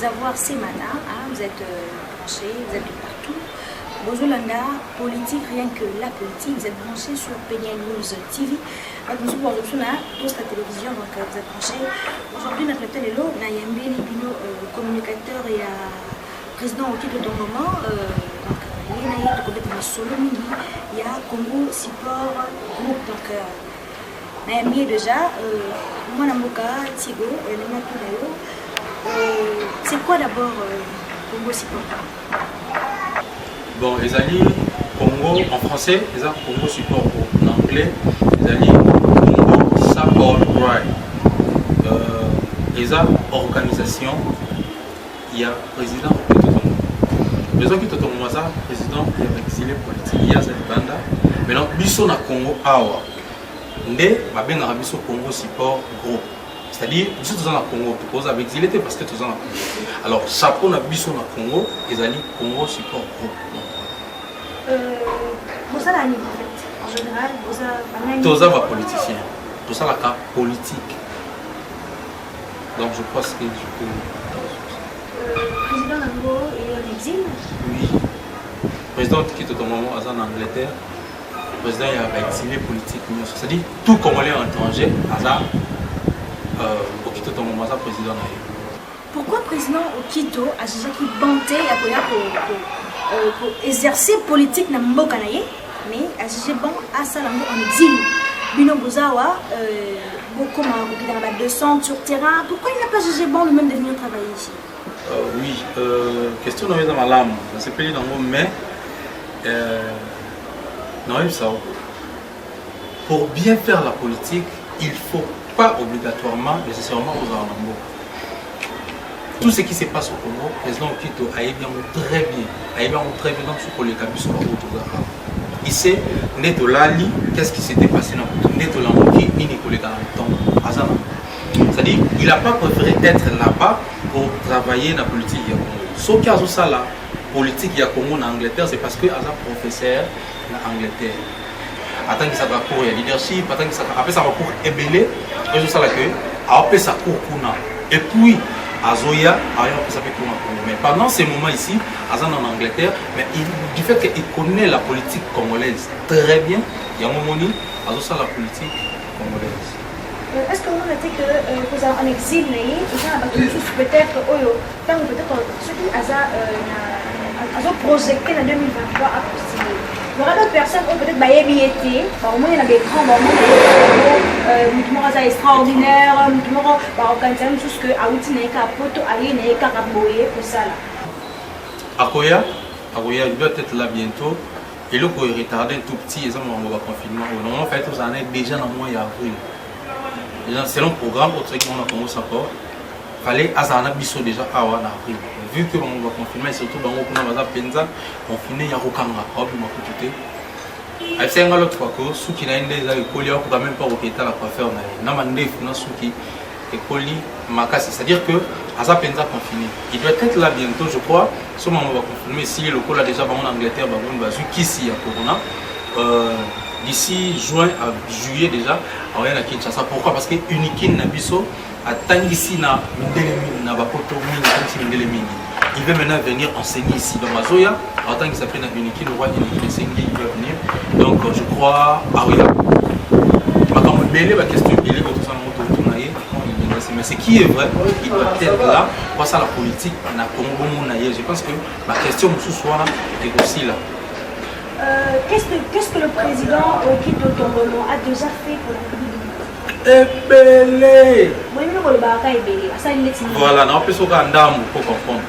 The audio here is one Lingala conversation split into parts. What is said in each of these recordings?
avoir ces matins, hein, vous êtes branchés, vous êtes de partout. Bozolanda, politique, rien que la politique, vous êtes branchés sur PNL News TV. Nous sommes sur la télévision, donc vous êtes branchés. Aujourd'hui, notre télélo, il y a un communicateur et un président au titre de moment. Donc, il y a il y a Congo Support Group. Donc, mais déjà, moi, Namoka, Tigo, c'est quoi d'abord Congo Support? Bon, les alliés Congo en français, les Congo Support en anglais, les alliés Congo Support Right. Les organisation, il y a président qui est président qui est exilé politique, il y a cette bande. Maintenant, biso na Congo Awa, né, ma bien na biso Congo Support Group. C'est-à-dire, nous sommes dans le Congo, nous sommes exilés parce que nous sommes dans le Congo. Alors, chapeau na biso na Congo, les alliés Congo Support Group. Vous avez un niveau en général, vous avez tous les politiciens, tout ça la cas politique. Donc je pense que je peux. Président Nango est en exil? Oui. Le président qui est au moment en Angleterre, le président est exilé politique. C'est-à-dire tout Congolais en étranger, au Quito au moment président. Pourquoi le président au Quito a déjà qui banté pour exercer politique dans Mboka naye, mais a jugé bon à Salango en exil. Bino Bozawa, beaucoup dans 200 sur terrain. Pourquoi il n'a pas jugé bon lui-même de venir travailler ici? Oui, question dans ma lame, dans ce pays dans mais non, ça. Pour bien faire la politique, il ne faut pas obligatoirement nécessairement aux Arnambo. Tout ce qui se passe au Congo, le président Okito a bien très bien dans ce collègue sur la route. Il sait, né de l'Ali, qu'est-ce qui s'était passé dans le Congo, né de l'Angoki, ni les collègues dans le temps. C'est-à-dire, il n'a pas préféré être là-bas pour travailler dans la politique du Congo. Sauf qu'il y a ça, la politique du Congo en Angleterre, c'est parce qu'il y a un professeur en Angleterre. Attends qu'il s'appelle pour le leadership, attends qu'il s'appelle après ça va pour ébélé, et je sais là que après ça court pour et puis Azoya, mais pendant ces moments ici, Azan en Angleterre, mais du fait qu'il connaît la politique congolaise très bien, il y a un moment où Azosa la politique congolaise. Est-ce que vous notez que vous êtes en exil, peut-être, ceux qui ont projeté en 2023 à postuler? Il y aura d'autres personnes qui ont peut-être été, au moins il y a des grands moments extraordinaires, tout ce que Aouti n'est qu'à poto, Aïe n'est qu'à raboyer pour ça. Akoya, il doit être là bientôt. Et là, il est retardé un tout petit, ils ont un confinement. Normalement, en fait, vous en êtes déjà dans le mois d'avril. Selon le programme, autre qui on a commencé à faire, il fallait Azana Bisso déjà à avril. Vu que on va confirmer, surtout dans le Penza, confiné, il y a Rokanga, hop, il m'a coûté. Avec ça, l'autre fois, ceux qui n'ont pas été collés, on ne peut même pas requêter la coiffeur. C'est-à-dire que Aza Penza confiné. Il doit être là bientôt, je crois. Ce moment, on va confirmer si le col a déjà en Angleterre, on va voir qu'ici, il y a Corona. D'ici juin à juillet déjà, on va à Kinshasa. Pourquoi? Parce que Unikin Nabiso a tangici na Mindelemi, na Bakoto Mindelemi. Il veut maintenant venir enseigner ici dans Mazoya. En tant qu'il s'appelle Unikin, le roi Unikin il va venir. Donc je crois, ah oui, ma question, il est autour de mais ce qui est vrai, il doit être là. Pour ça, la politique, je pense que ma question ce soir est aussi là. Qu'est-ce que le président Okito Tongolo a déjà fait pour la République? Ebele. Voilà, on peut se comprendre.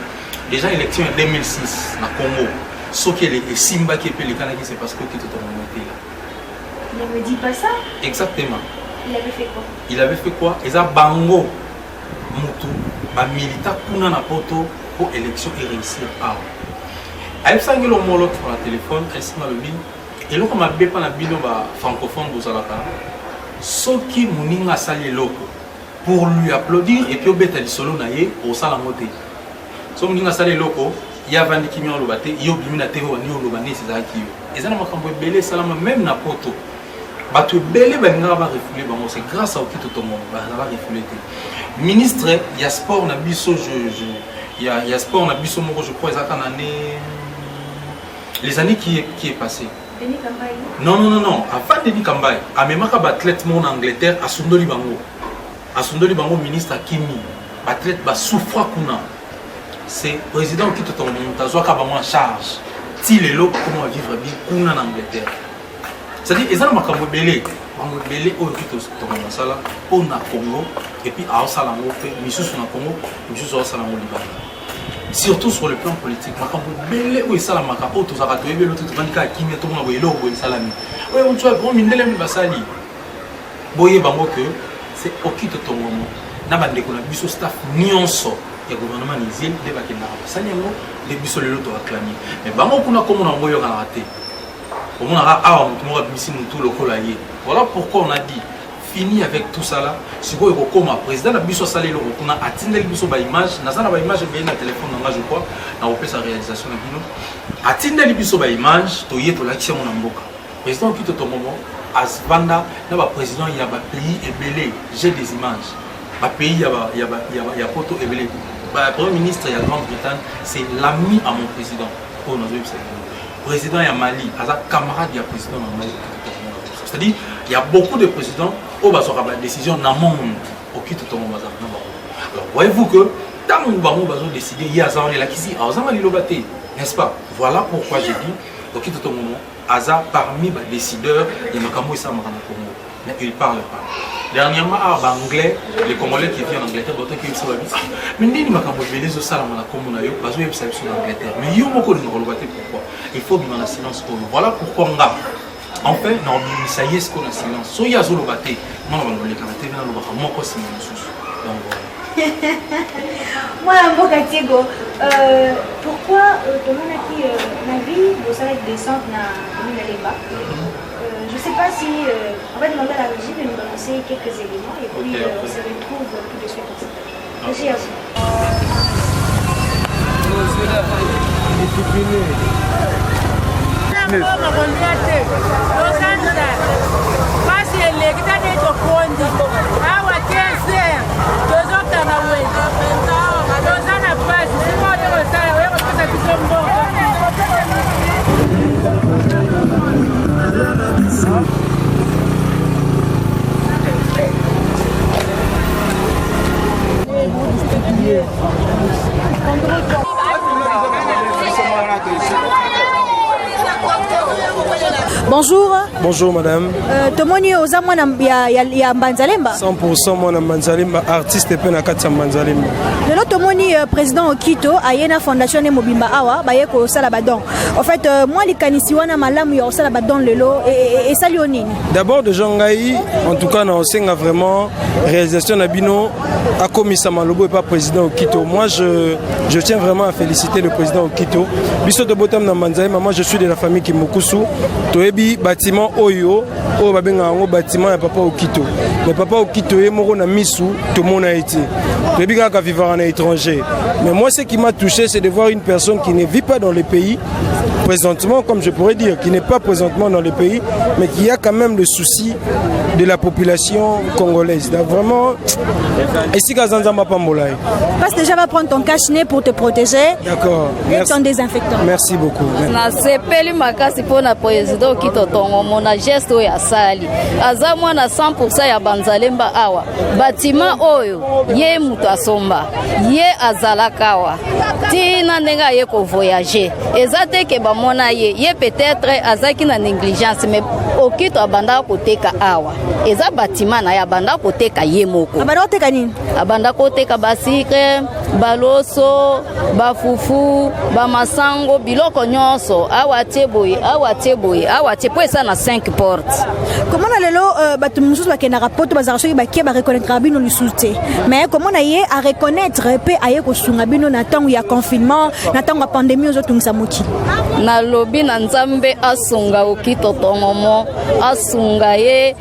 Déjà, l'élection en 2006, na Congo, ce qui est Simba qui est le Canada, c'est parce que Okito Tongolo était là. Il ne me dit pas ça. Exactement. Il avait fait quoi? Il avait fait quoi? Il a bango mutu, ba milita kuna na poto pour élection et réussir à. Elle s'est engagée au molo sur la téléphone, elle s'est engagée. Et là, comme elle n'a pas de francophone, vous allez voir. Ceux qui m'ont sali loko pour lui applaudir et puis au bête du solo naïe au salamoté. Ceux qui m'ont sali loko, il y a vendu qui m'ont lobaté, il y a oublié la télé ou ni au lobané, c'est ça qui est. Et ça n'a pas de belé salama même na poto. Bato belé benga va refouler bango, c'est grâce à Okito Tongolo va refouler. Ministre, il y a sport na biso y a sport, on a vu ce mot, je crois, les années qui est passé. Denis Kambaye. Non. Avant Denis Kambaye, à même athlète mon Angleterre, à Sundoli Bango, ministre Akimi, athlète ba souffra kuna. C'est président qui te tombe montazo en charge. Si les lots comment vivre bien kuna en Angleterre. C'est-à-dire ils ont makambo belé au vite au sala au na Congo et puis à Osalango fait misusu na Congo, misusu à Osalango Liban. Surtout sur le plan politique, makambo belé ou sala makambo to saka to ebelo to vanka Akimi to na boyelo boy salami. Ouais on tu bon mindele mi basali. Boye bango que c'est okito tongo na bande ko na biso staff nyonso ya gouvernement nizil de bakenda basali ngo de biso lelo to acclamer mais bango kuna comme na ngoyo kana raté on a awa mutumo bimisi mutu lokola ye voilà pourquoi on a dit fini avec tout ça là siko ko comme président na biso salé lo kuna atindeli biso ba image na sana ba image be na téléphone na je crois na opé sa réalisation na bino atindeli biso ba image to ye to lakisa mon mboka président qui to moment Asbanda, il y a président, il y a pays ébélé, j'ai des images. Le pays, il y a Poto ébélé. Le premier ministre, il y a Grande-Bretagne, c'est l'ami à mon président. Le président, il y a Mali, il y a camarade, il y a président dans Mali. C'est-à-dire, il y a beaucoup de présidents qui ont des décisions dans le monde. Alors, voyez-vous que dans le monde, on va décider, il y a des décisions, n'est-ce pas? Voilà pourquoi j'ai dit, au tout moment, Aza parmi les décideurs de Makambo et Samara Congo. Mais il ne parle pas. Dernièrement, en anglais, les Congolais qui viennent en Angleterre, d'autres qui sont là. Mais ils ne Makambo les autres salles en Congo, parce qu'ils sont en Angleterre. Mais ils ont beaucoup de pourquoi. Il faut qu'il y ait un silence. Voilà pourquoi on a. En fait, non, mais ça y est, ce qu'on a silence. Si il y a zolo baté, non, on va les canadiens, on va vraiment quoi silence. Donc voilà. Moi, Mbokatiego, pourquoi tout le monde qui n'a vu vos salles de descente na Minalemba? Je ne sais pas si on va demander à la régie de nous balancer quelques éléments et puis on se retrouve tout de suite ensemble. Merci à Bonjour. Bonjour madame. Tomoni oza mwana ya Mbanzalemba. 100% mwana Mbanzalemba, artiste pe na kati ya Mbanzalemba. Lelo tomoni président Okito ayena fondation ne mobimba awa baye ko sala badon. En fait moi likanisi wana malamu ya sala badon lelo et sali onini. D'abord de Jangai, en tout cas na osenga vraiment réalisation na bino a komisa malobo et pas président Okito. Moi je tiens vraiment à féliciter le président Okito. Biso de botam na Mbanzalemba, moi je suis de la famille Kimokusu. Toebi bâtiment oyo o babenga ngo bâtiment ya papa Okito. Mais papa Okito ye moko na misu tout le monde a été. Toebi ka vivre en étranger. Mais moi ce qui m'a touché c'est de voir une personne qui ne vit pas dans le pays présentement, comme je pourrais dire, qui n'est pas présentement dans le pays, mais qui a quand même le souci de la population congolaise. Donc vraiment, ici Kazanzamba Pambolai. Passe déjà va prendre ton cache-nez pour te protéger. D'accord. Et ton désinfectant. Merci beaucoup. Na sepeli makasi pona président Okito tongo mona geste oyo asali. Aza mwana 100% ya Mbanzalemba awa. Bâtiment oyo ye mutu asomba. Ye azalaka awa. Tina ndenga ye ko voyager. Ezate ke bamona ye peut-être azaki na négligence mais Okito abanda koteka awa. Eza bâtiment na ya banda koteka ye moko. Abanda koteka nini? Abanda koteka basike, baloso, bafufu, bamasango, biloko nyonso, awatie boye, po esa na 5 portes. Comment na lelo batu mususu bakenda rapport bazarasho bakie ba reconnaître bino lusute. Mais comment na ye à reconnaître pe aye ko sunga bino na tangu ya confinement, na tangu ya pandémie ozotungisa moki. Na lobi na Nzambe asunga Okito tongomo, asunga ye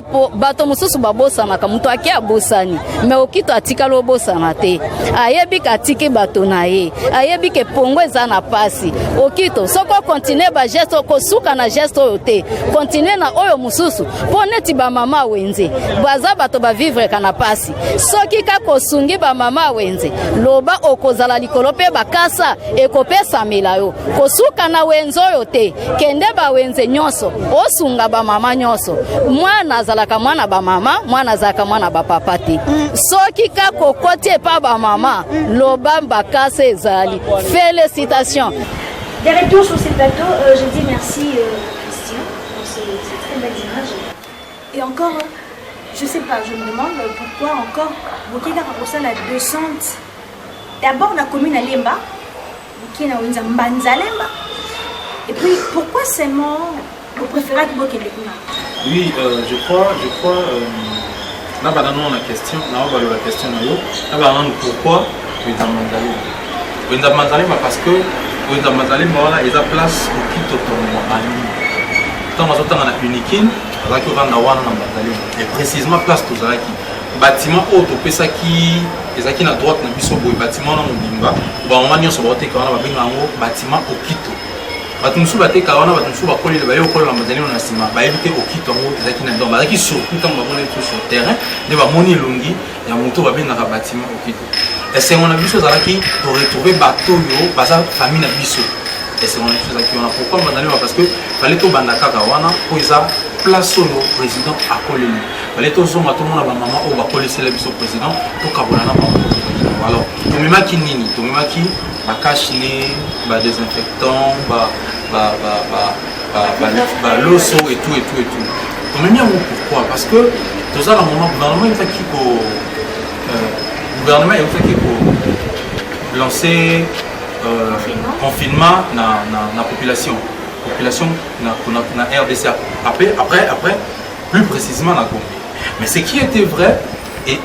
po bato mususu babosana ka mutu akia bosani. Mais Okito atika lo bosana te. Ayebi ka tiki bato na ye. Ayebi ke pongo eza na pasi. Okito soko continuer ba geste ko kosuka na geste oyo te continue na oyo mususu po neti ba mama wenze baza bato ba vivre kana pasi soki ka kosungi ba mama wenze loba okozala likolo pe bakasa ekopesa melayo kosuka na wenzo oyo te kende ba wenze nyonso osunga ba mama nyonso mwana azalaka mwana ba mama mwana azalaka mwana ba papa te soki ka kokoti pa ba mama loba bakasa ezali. Félicitations. Des retours sur ces plateaux, je dis merci Christian pour ces très belles images. Et encore, je sais pas, je me demande pourquoi encore Bokega Raposa la descente. D'abord la commune à Lemba, Bokena Winza Mbanza Lemba. Et puis pourquoi seulement vous préférez que Bokena Lemba? Oui, je crois. Là, on a la question, pourquoi Winza Mbanza Lemba parce que Winza Mbanza Lemba voilà, ils a place au Kito Tomo en ligne. Tant on a uniquine, et précisément place tous les bâtiment auto pesaki ezaki na droite na biso boy bâtiment na mobimba ba on manyo so bote kana ba binga ngo bâtiment okito batumsu bate kana batumsu bakoli ba yo kola mazali na sima ba ebite okito ngo ezaki na ndoma ezaki surtout tant ba mona tout sur terrain de ba moni longi ya moto ba binga bâtiment okito et c'est on a biso zalaki pour retrouver bateau yo basa famille na biso et c'est on a chose qui on a pourquoi bazali parce que fallait to bandaka wana pour isa place au président à Koleli. Fallait to zo mato mona ba maman o ba kolisi la biso président to kabola na maman. Alors, to mema ki nini, to mema ki ba cache-nez, ba désinfectant, ba loso et tout. To mema pourquoi? Parce que to za la moment gouvernement il qui ko gouvernement il qui ko lancer confinement na population na RDC après plus précisément la Gombe. Mais ce qui était vrai et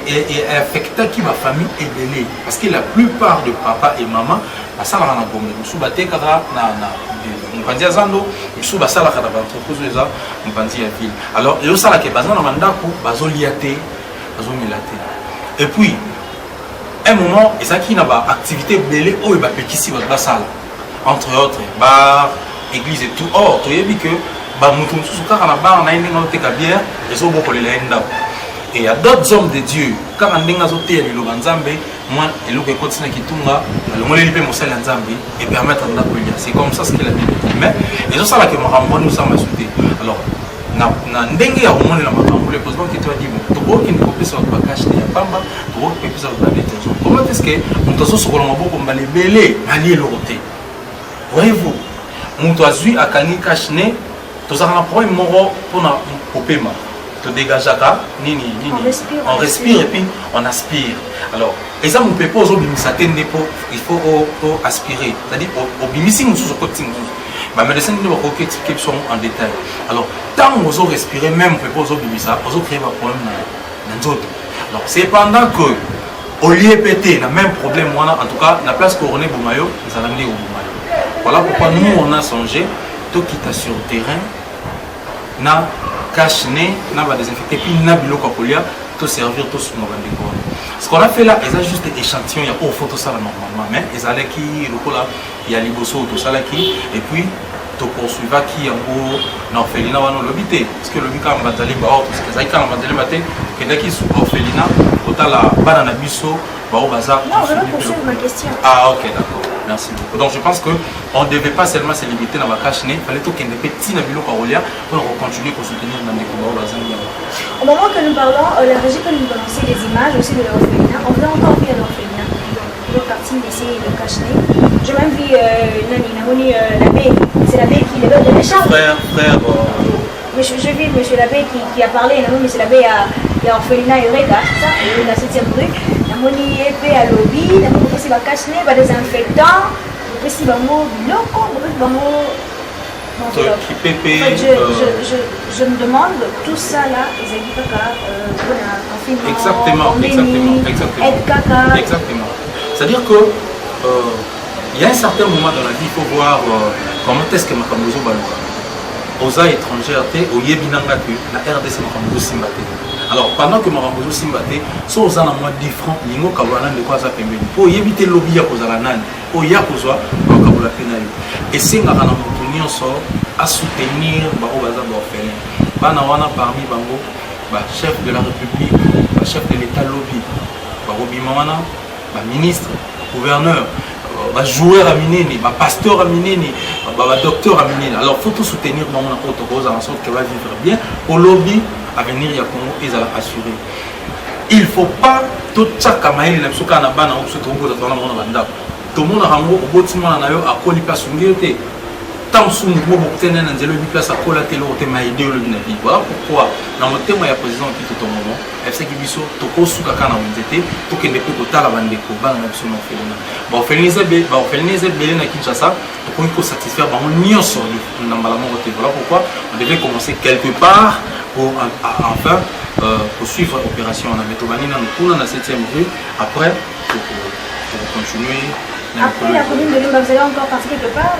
affectait qui ma famille est délai parce que la plupart de papa et maman ça la na Gombe musu batekara na mpanzi azando musu basala kada entreprise eza mpanzi ya ville. Alors et ça la ke bazana na mandako bazoliate bazomilate. Et puis un moment et ça qui n'a pas activité belé oh il va petit votre salle entre autres bar église et tout or tu as vu que bah mutu sous car na bar na ndinga te bière et so boko le lenda et il y a d'autres hommes de Dieu quand ndinga zo te le banzambe moi et le ko tsina kitunga le ngole lipe mosala nzambe et permettre nda ko c'est comme ça ce qu'il a dit mais et ça la que mo rambon nous ça m'a sauté alors na ndenge ya omone na makambo le président qui t'a dit bon to ko ki ko pesa ba cash ya pamba to ko pesa ba détention comment est-ce que on to so ko na maboko mbale belé mali loroté voyez-vous on to azui akani cash-nez to za na problème moro pona kopema to dégageaka nini on respire et puis on aspire alors et ça mon pepo zo bimisa tende po il faut aspirer c'est-à-dire au bimisi musu so kotinga bah médecin ne va pas expliquer en détail. Alors tant que vous respirez même on peut pas ça, vous créer un problème dans d'autres. Alors c'est pendant que au lieu pété le même problème moi en tout cas la place couronnée Boumayo nous allons dire au Boumayo. Voilà pourquoi nous on a songé tout quitter sur le terrain na cache-nez na va désinfecter puis na biloko kolia tout servir tout sur nos bandeko. Ce qu'on a fait là, ils ont juste des échantillons, il y a au photo ça normalement, mais ils allaient qui le là, il y a liboso tout ça là qui et puis to poursuivra qui en gros l'orphelinat va nous l'habiter parce que le but quand on va aller bah parce que ça quand on va aller matin que dès qu'ils sont orphelinat autant la banana biso bah au bazar. Non, je vais poursuivre ma question. Ah ok d'accord. Merci beaucoup. Donc je pense qu'on ne devait pas seulement se limiter dans la cache-nez, il fallait tout qu'il y ait des petits nabilos parolia pour continuer à soutenir dans les combats au bazar. Au moment que nous parlons, la régie peut nous balancer des images aussi de l'orphelinat. On veut encore voir l'orphelinat. Donc partie d'essayer de cache-nez. J'ai même vu l'abbé. C'est l'abbé qui lève le méchant. Frère. J'ai vu monsieur l'abbé qui a parlé. Monsieur l'abbé a orphelinat Eureka, c'est ça, et la 7e rue. Namoni épée à lobby, namoni aussi va cache-nez, va désinfectant, aussi va mot biloko, va mot. Je me demande tout ça là, ils ont dit caca, exactement. C'est-à-dire que il y a un certain moment dans la vie, il faut voir comment est-ce que Makambozo Baluka, aux étrangers, au Yébinanga, la RDC Makambozo Simbate. Alors pendant que Marambozo Simbate, so aux en moins différent, lingo kawana de quoi ça fait même. Pour éviter le lobby à cause de la nane, pour y a cause de kabula penayo. Et c'est nga kana mutunio so à soutenir baro baza orphelin. Bana wana parmi bango, chef de la République, chef de l'État lobby, baro bimawana, ministre, gouverneur, joueur à Mineni, pasteur à Mineni, docteur à Mineni. Alors il faut tout soutenir dans mon protocole en sorte qu'elle va vivre bien. Au lobby à venir, il y a Congo, ils allent assurer. Il ne faut pas tout ça comme il y a des gens qui sont tout le monde a un bâtiment à Kolipa-Sungete. Tant que nous avons obtenu une place à Kolatelo, on a aidé le vie. Voilà pourquoi, dans le thème, il y a président qui est au moment. FC Kibiso, Toko Soukakana, on était, tout le monde est à la bande de Koba, on a absolument fait le nom. On fait les aides à Kinshasa, pour qu'on satisfaire, on n'y en sort dans la mort. Voilà pourquoi on devait commencer quelque part pour enfin poursuivre l'opération. On a mis dans la 7e rue, après, pour continuer. Après la commune de Limba, vous allez encore partir quelque part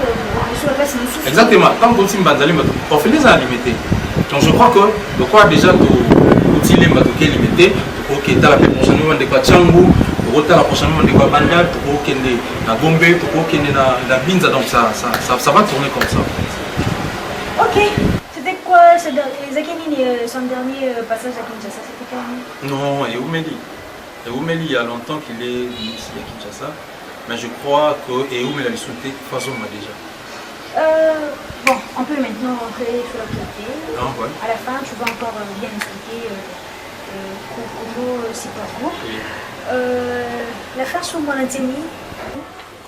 sur la place de. Exactement, tant que Limba, on fait les limiter. Donc je crois que le quoi déjà l'outil Limba qui est limité, pour qu'il y ait la prochaine moment de quoi Tchangou, pour qu'il y ait la prochaine moment de quoi Bandal, pour qu'il y ait la Gombe, pour qu'il y ait la Binza, donc ça va tourner comme ça. Ok, c'était quoi son dernier passage à Kinshasa? C'était quand? Non, et Oumeli. Et Oumeli, il y a longtemps qu'il est ici à Kinshasa. Mais je crois que Eoum l'a sauté façon déjà. Bon, on peut maintenant rentrer sur l'actualité. Ouais. À la fin, tu vas encore bien expliquer Congo Sipakou. La fin sur mon antenne,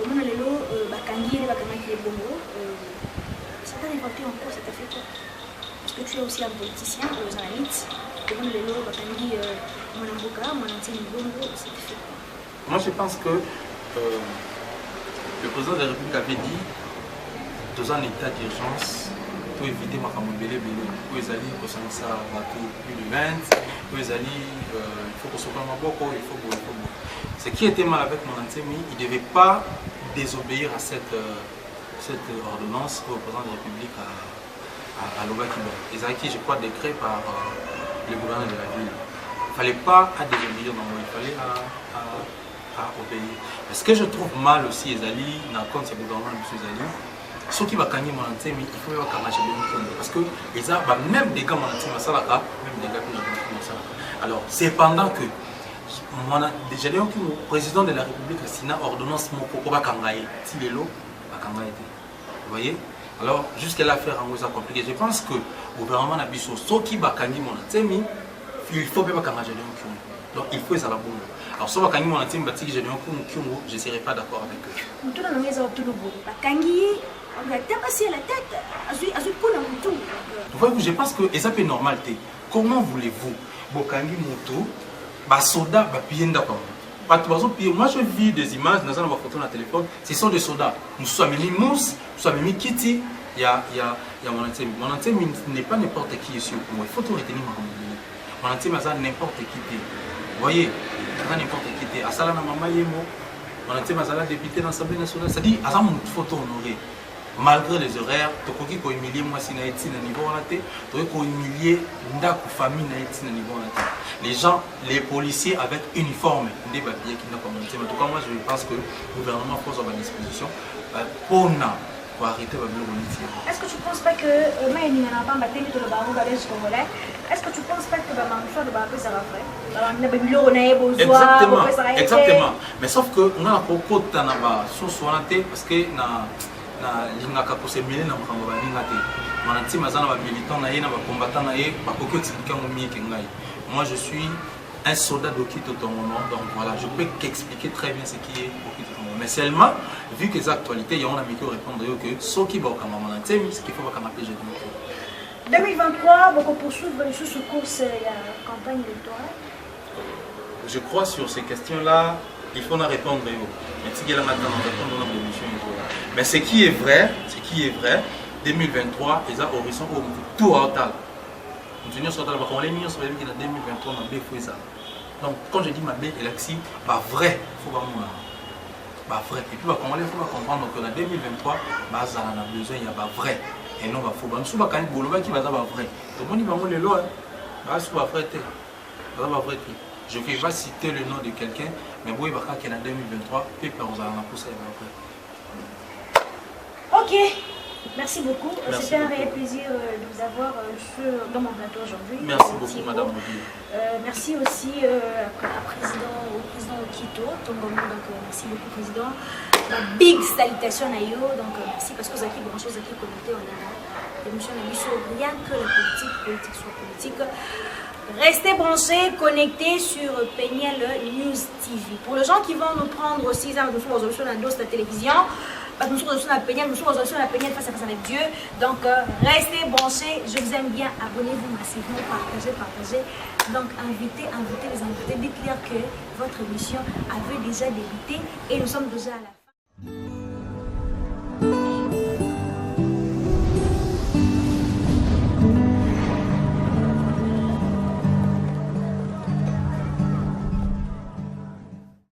comment on a l'élo, Bakangi, Bakamaki et Bongo. Ça t'a inventé en quoi? Ça t'a fait quoi? Parce que tu es aussi un politicien, aux analytes. Comment on a l'élo, Bakangi, mon amboka, mon antenne Bongo, ça t'a fait quoi? Moi, je pense que le président de la République avait dit dans un état d'urgence pour éviter ma camembele pour les alliés pour ça plus de 20 pour les alliés il faut qu'on soit vraiment beaucoup il faut ce qui était mal avec mon antenne il ne devait pas désobéir à cette ordonnance au président de la République à Lobakiba. Ils avaient qui je crois décret par le gouverneur de la ville. Il ne fallait pas désobéir, non, il fallait à obéir. Ce que je trouve mal aussi, Ezali, dans le compte, c'est le gouvernement de M. Ezali, ceux qui vont gagner mon antenne, il faut qu'ils marcher parce que les gens, même des gars, mon antenne, même des gars que j'ai. Alors, c'est pendant que le président de la République, Sina, ordonnance mon pourquoi Kangaye, si les lots, Kangaye. Vous voyez? Alors, jusqu'à l'affaire en ça compliqué. Je pense que le gouvernement a dit ceux qui vont gagner mon antenne, il faut pas Kangaye. Donc, il faut ça la bombe. Alors, si on va gagner mon antenne, je ne serai pas d'accord avec eux. Tout le monde est autour on a tabassé la tête. Je pense que ça peut normal. Comment voulez-vous Bokangi Moto, soda, moi je vis des images dans un photo dans le téléphone, ce sont des soldats. Nous sommes mis mousse, nous sommes mis kitty. Il y a mon antenne. Mon antenne n'est pas n'importe qui ici au Congo. Il faut tout retenir mon antenne, c'est n'importe qui. Vous voyez, n'importe qui. Asala na mama yemo, mon antenne est député dans l'Assemblée nationale. C'est-à-dire, à ça, il faut honorer. Malgré les horaires, tu peux humilier moi si tu es niveau tu peux humilier la famille na niveau les gens, les policiers avec uniforme, des papiers qui n'ont pas monté. En tout cas, moi je pense que le gouvernement pose à ma disposition pour arrêter la politique. Est-ce que tu ne penses pas que est-ce que tu ne penses pas que ça va faire exactement. Mais sauf que on a beaucoup de temps parce que lingaka kosemele na makambo balinga te manati mazana ba militant na ye na ba combattant na ye ba koko expliquer mo mieke ngai. Moi je suis un soldat d'Okito Tongono, donc voilà, je peux qu'expliquer très bien ce qui est Okito Tongono. Mais seulement vu que les actualités, il y a un ami qui répondre que ce qui va au Kamamana, c'est ce qu'il faut qu'on appelle 2023, beaucoup poursuivre les sous course la campagne électorale. Je crois sur ces questions-là, il faut en répondre. Mais ce qui est vrai, 2023, ils ont horizon tout à tal. Nous sommes en 2023, donc quand je dis ma belle élection, vrai, il faut pas vrai. Et puis il faut comprendre que en 2023, on a besoin de vrai. Et non, il faut pas vrai. Tout le monde dit que c'est vrai. Je ne vais pas citer le nom de quelqu'un, mais oui, il y a en 2023, et par exemple, Ok, merci beaucoup. C'était un réel plaisir de vous avoir dans mon plateau aujourd'hui. Merci beaucoup, Madame Modi. Merci aussi au président Okito, Tongomo. Donc, merci beaucoup, Président. La big salutation à yo. Donc, merci parce que vous avez beaucoup de choses à connecter. On a l'émission rien que la politique soit politique. Restez branchés, connectés sur Peniel News TV. Pour les gens qui vont nous prendre aussi, ça nous fait résolution dans la télévision. Nous sommes résolution la Peniel face à face avec Dieu. Donc, restez branchés. Je vous aime bien. Abonnez-vous massivement, partagez. Donc, invitez les invités. Dites-leur que votre émission avait déjà débuté et nous sommes déjà à la fin.